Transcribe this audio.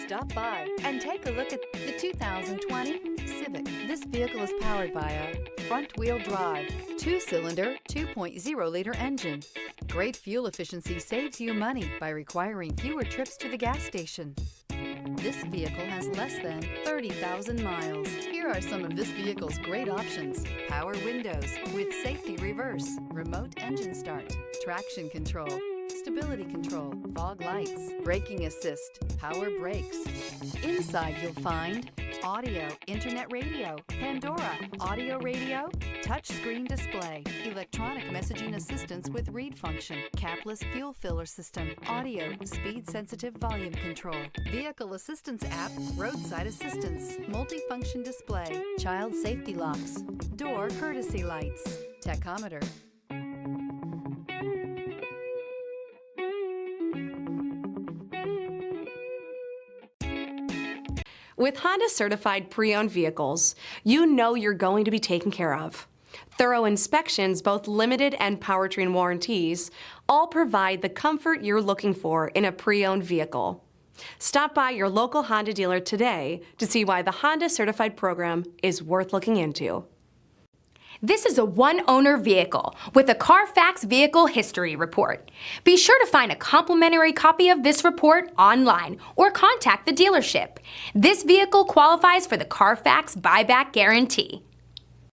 Stop by and take a look at the 2020 Civic. This vehicle is powered by a front-wheel drive, 2-cylinder, 2.0-liter engine. Great fuel efficiency saves you money by requiring fewer trips to the gas station. This vehicle has less than 30,000 miles. Here are some of this vehicle's great options: power windows with safety reverse, remote engine start, traction control, stability control, fog lights, braking assist, power brakes. Inside you'll find audio, internet radio, Pandora, audio radio, touch screen display, electronic messaging assistance with read function, capless fuel filler system, audio, speed sensitive volume control, vehicle assistance app, roadside assistance, multifunction display, child safety locks, door courtesy lights, tachometer. With Honda Certified Pre-Owned Vehicles, you know you're going to be taken care of. Thorough inspections, both limited and powertrain warranties, all provide the comfort you're looking for in a pre-owned vehicle. Stop by your local Honda dealer today to see why the Honda Certified program is worth looking into. This is a one-owner vehicle with a CARFAX Vehicle History Report. Be sure to find a complimentary copy of this report online or contact the dealership. This vehicle qualifies for the CARFAX Buyback Guarantee.